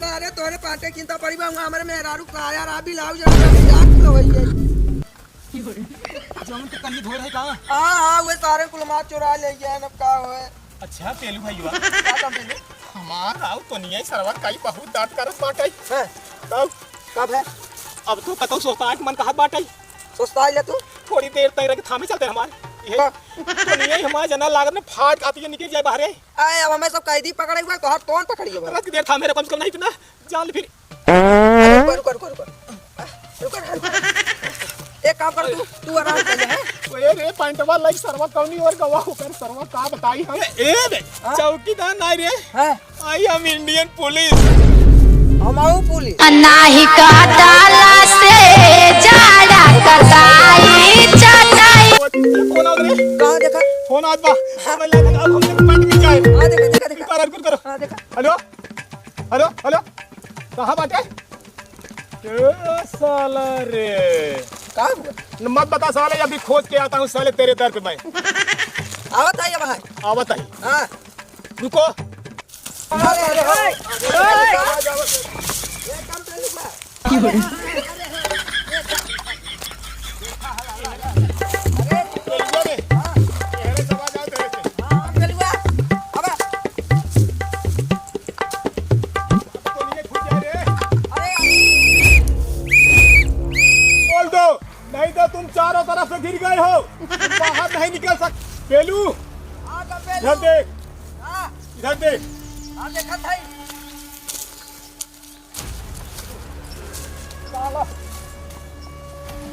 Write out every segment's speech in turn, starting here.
सारे तोरे पाटे चिंता पड़ी बा हमरे मेहरारू का यार आ भी लाओ जरा मजाक न होई है जौन के कन्नी धोए है का हां वो सारे कुलमा चुरा ले गया न का होए। अच्छा पेलू भईवा का काम पेलू हमार आउ तो नहीं है सरवर काई बहुत दांत करत बाटई है तब कब है अब तो कतो सोचता है कि मन कहत बाटई सोचता है ले तू थोड़ी देर तक रख थामे चलते हमारे ये तो नहीं है हमार जना लागत ने फाट आती है निकल जाए बाहर आए अब हमें सब कैदी पकड़े हुए तो हर कौन पकड़िए बा रख देर थामे रे कम से कम नहीं तो ना जान फिर रुक एक काम कर तू आराम कर ले है ओए रे पैंटवा लाइक सरवा कौनी और गवा होकर सरवा का बताई हम ए बे चौकीदार नहीं रे हैं आई एम इंडियन पुलिस हम आओ पुलिस नाही का डाला से जाड़ा कटाई चटाई फोन आ रे कहां देखा फोन आज बा हमें लगा अब हमने पैंट में जाए हां देखा करो हां देखा हेलो हेलो हेलो कहां बाटे ए साला रे का हुआ मत बता साले अभी खोज के आता हूँ साले तेरे दर पे मैं आवत है भाई आवत है हां रुको नहीं तो तुम चारों तरफ से गिर गए हो बाहर नहीं निकल सकते पेलू इधर देख इधर देख साला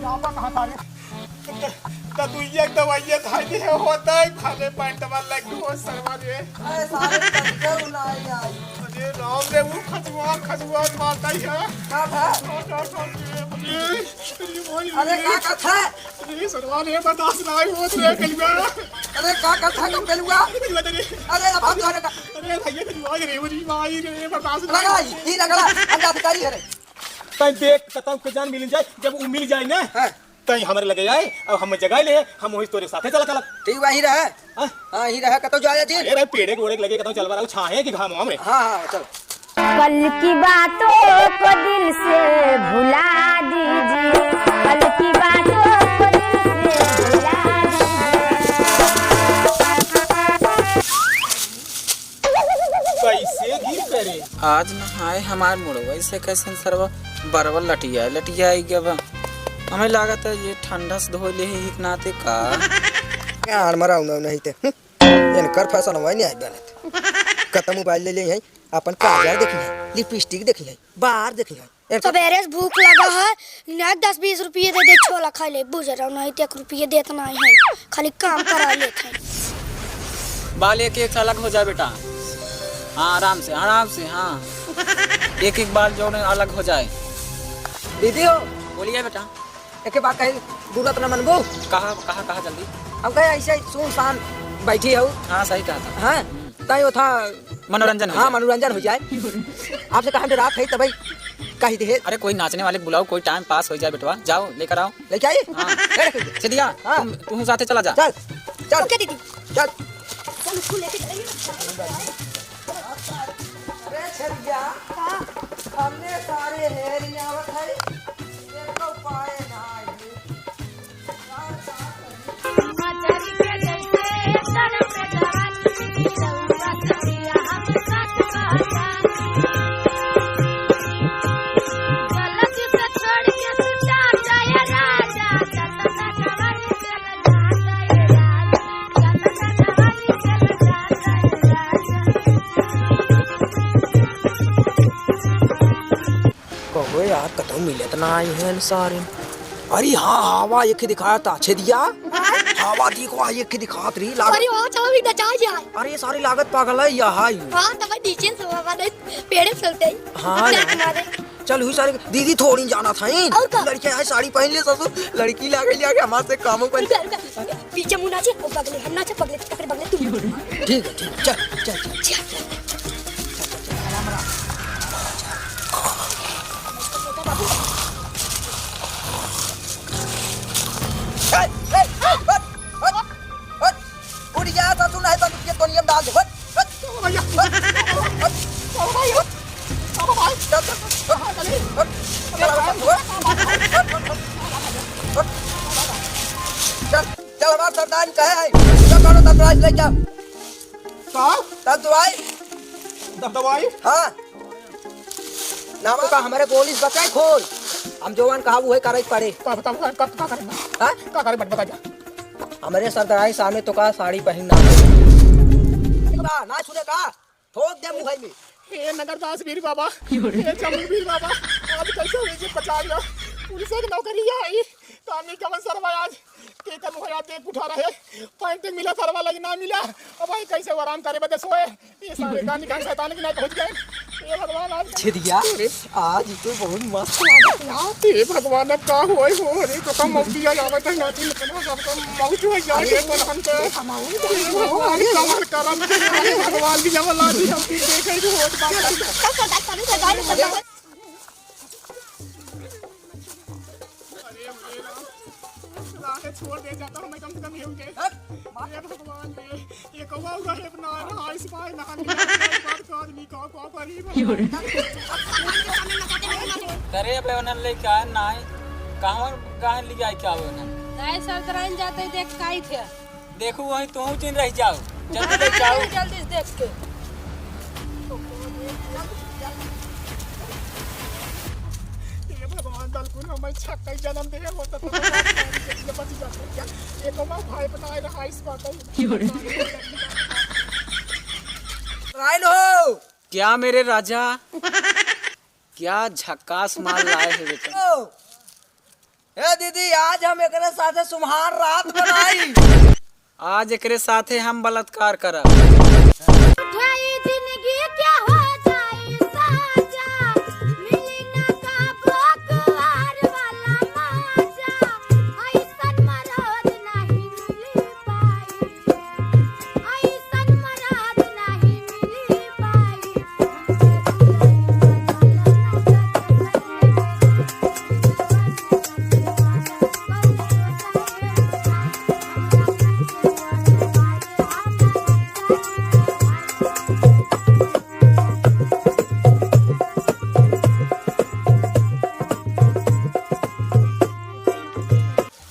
जापा कहाँ था रे तो तू ये दवाइयाँ खाई है होता है खाने पैंटवा लग हो सरवा रे अरे राम रे वो खजुआ मारता ही है अरे का कथा अरे सरवा रे बर्दाश्त ना हो रे कलवा अरे का कथा कब पेलुआ अरे अब हम जाने का अरे भैया कलवा रे मेरी माई रे बर्दाश्त लगा ही लगला अंधा अधिकारी है रे तै देख कतौ के जान मिल जाए जब वो मिल जाए ना तै हमरे लगे जाए अब हम जगह ले हम वही तोरे साथे चला चला ठीक वही रहे हां ही रहे कतो जाए जी अरे पेड़े गोड़े लगे कतौ चलवा रहा छाहे कि घाम हमरे हां हां चल कल की बातों को दिल से भुला दीजिए कल की बातों को दिल से भुला कैसे गिर करे आज नहाए हमार मुड़वा ऐसे कैसे सरवा बरवा लटिया गया बा हमें लागत है ये ठंडा से धो ले ही नाते का यार मरा नहीं थे इन कर फैशन हुआ नहीं आई बने कत मोबाइल ले ले है अपन काजल देखी है लिपस्टिक देखी है बाहर देखी है सवेरे से भूख लगा है ना 10-20 रुपये दे दे छोला खा ले बुझ रहा नहीं 1 रुपये देता नहीं है खाली काम करा लेते हैं बाल एक एक अलग हो जाए बेटा हाँ आराम से हाँ एक एक बाल जो अलग हो जाए दीदी हो बोलिए बेटा एक बात कही दूरत न मनबो कहा जल्दी हम कहे ऐसे सुनसान बैठी हो हाँ सही कहा था हाँ तय वो था मनोरंजन हाँ मनोरंजन हो जाए आपसे कहा रात है तभी कही दे अरे कोई नाचने वाले बुलाओ कोई टाइम पास हो जाए बेटवा जाओ लेकर आओ लेके आइए हाँ सिदिया तुम साथे चला जा चल चल ओके दीदी चल चल स्कूल लेके चलेंगे अरे छरिया हमने सारे हेरिया है देखो पाए ना कहो यार कतो मिले तो ना आई है सारे अरे हाँ हवा एक ही दिखाया था अच्छे दिया हवा देखो एक ही दिखात रही लागत अरे वाह चलो भी नचा जाए अरे ये सारी लागत पागल है यहाँ हां तब नीचे से हमारे पेड़े चलते ही हाँ चल हुई सारी दीदी थोड़ी जाना था लड़के आए साड़ी पहन ले ससुर लड़की ला गई आगे हमारे से कामों पर पीछे मुंह नाचे और बगले हम नाचे बगले फिर बगले तू ठीक है चल चल चल उड़ जा ससुर नहीं तो ये तो नियम डाल दे खानदान का है तो करो तब दवाई ले जाओ साहब तब दवाई दवाई हाँ नाम का हमारे पुलिस बचाए खोल हम जोवन कहा वो है करे पड़े का बता का करेंगे हाँ का करे बता जा हमारे सरदाराई सामने तो का साड़ी पहनना ना सुने का ठोक दे मुंह में हे नगरदास वीर बाबा हे चमन वीर बाबा आज कैसे हुई जी 50 ना पुलिस की नौकरी आई तानी कमन सरवा आज के कर मुहैया देख उठा रहे पॉइंट मिला सरवा लगी ना मिला अब भाई कैसे वो आराम करे बदे सोए ये सारे गानी का शैतान की ना पहुंच गए ये भगवान आज छिदिया आज तो बहुत मस्त लागत यार हे भगवान अब का होई हो रे तो कम मौती आ जावत है नाती निकलवा सबको मौत हो जाए बलहन के भगवान कमर करम भगवान की जवला दी हम देखे जो होत बात छोड़ दे जाता हूं मैं कम से कम ये उनके ये भगवान ये कौवा हुआ है बना रहा इस भाई नहाने बात का आदमी का करीब करे पे उन्हें लेके आए ना कहाँ ले जाए क्या उन्हें नहीं सरदराइन जाते देख काई थे देखो वहीं तुम चिन रह जाओ जल्दी ले जाओ जल्दी से देख के ये भगवान दलकुन हमें छक्का जन्म दे होता तो बच जाते क्या ये कौवा भाई बना रहा इस बात राइन हो क्या मेरे राजा क्या झक्कास माल लाए है बेटा ए दीदी आज हम एकरे साथे सुम्हार रात बनाई आज एकरे साथे हम बलात्कार करा उठाई जिंदगी क्या हो जाए साजा मिली ना का बकवार वाला माजा ऐसन मरद नहीं मिली पाई ऐसन मरद नहीं मिली पाई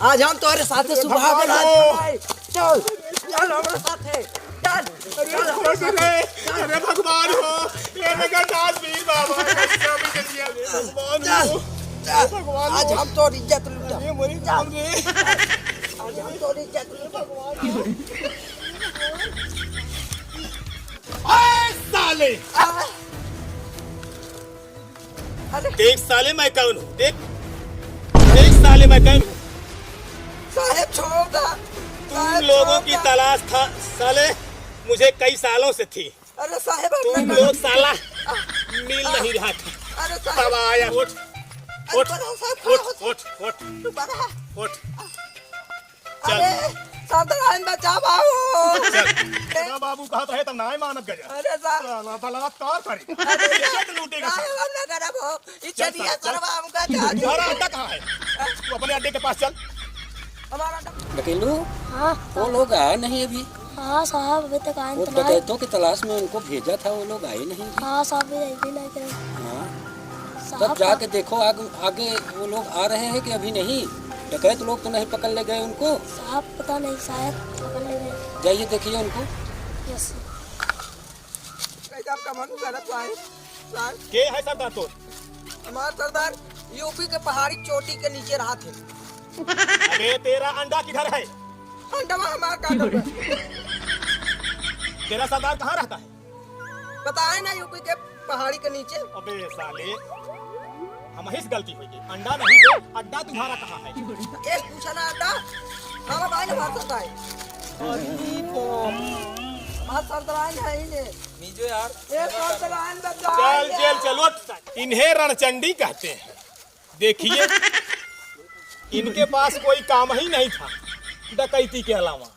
आज हम तोरे साथे सुबह बनाई चल चल हमारे साथे चल अरे भगवान हो ये नगरदास वीर बाबा कैसे भी जल्दी भगवान हो भगवान आज हम तो इज्जत लूटा ये मोरी काम रे आज हम तो इज्जत लूटा ओए साले अरे देख साले मैं कौन हूँ देख साले मैं कौन हूँ साहेब छोड़ दा तुम लोगों की तलाश था साले मुझे कई सालों से थी अरे साहेब तुम लोग साला मिल नहीं रहा था अरे तब साहेब आया उठ उठ उठ उठ उठ उठ चल अरे सावधान बचा बाबू तेरा बाबू कहा तो है तब ना मानत गया अरे साहब साला बलात्कार करे अरे इज्जत लूटेगा साहब हम ना करा वो इज्जत चल, ये चल। करवा हमका जा तुम्हारा अड्डा कहाँ है तू अपने अड्डे के पास चल हमारा डकेलू हाँ वो लोग आए नहीं अभी हाँ साहब अभी तक आए वो तो नहीं डकैतों की तलाश में उनको भेजा था वो लोग आए नहीं हाँ साहब भी नहीं करे हाँ तब साहब जाके देखो आगे वो लोग आ रहे हैं कि अभी नहीं डकैत लोग तो नहीं पकड़ ले गए उनको साहब पता नहीं शायद पकड़ ले गए जाइए देखिए उनको यस कैसे आपका मन गलत पाए सर के है सरदार तो हमारा सरदार यूपी के पहाड़ी चोटी के नीचे रहा थे अबे तेरा अंडा किधर है अंडवा हमारा काटो तेरा सरदार कहाँ रहता है बताए ना यूपी के पहाड़ी के नीचे अबे साले हमारी गलती हुई अंडा नहीं दे अड्डा तुम्हारा कहाँ है एक पूछा ना अड्डा हमारा भाई ने बात बताए बात सरदार है ही ने नीचे यार एक सरदार बता चल चल चलो इन्हें रणचंडी कहते हैं देखिए इनके पास कोई काम ही नहीं था डकैती के अलावा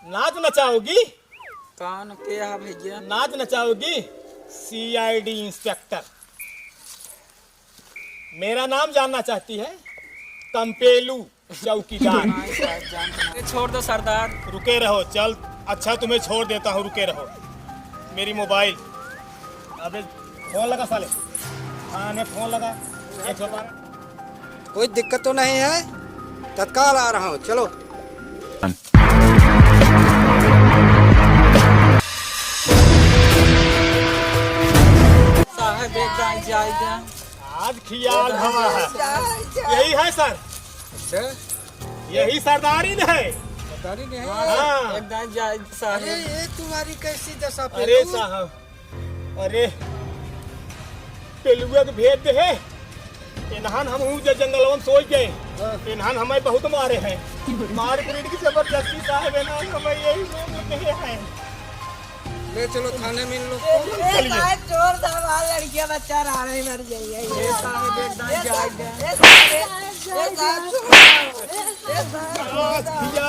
नाच नचाओगी कौन क्या भैया नाच नचाओगी सीआईडी इंस्पेक्टर मेरा नाम जानना चाहती है कंपेलू चौकीदार छोड़ दो सरदार रुके रहो चल अच्छा तुम्हें छोड़ देता हूँ रुके रहो मेरी मोबाइल अबे फोन लगा साले हाँ ने फोन लगा 112 कोई दिक्कत तो नहीं है तत्काल आ रहा हूँ चलो साहब एक दाई जाएगा। आज खियाल हवा है, यही है सर, अच्छा यही सरदारी न है। बतारी नहीं हाँ। एक दाई जाएगा साहब। ये तुम्हारी कैसी दशा पे अरे साहब, अरे पेलुआ के भेद दे है। इन्हान हम हूँ जो जंगलवन सोच गए, इन्हान हमें बहुत मारे हैं, मार पीट की जबरदस्ती साहब इन्हान हमें यही लोग नहीं है। ले चलो थाने में इन लोग चलिए चोर साहब लड़कियां बच्चा रहा नहीं मर जाएंगे ये साहब एक दाई जाएगा आज खिया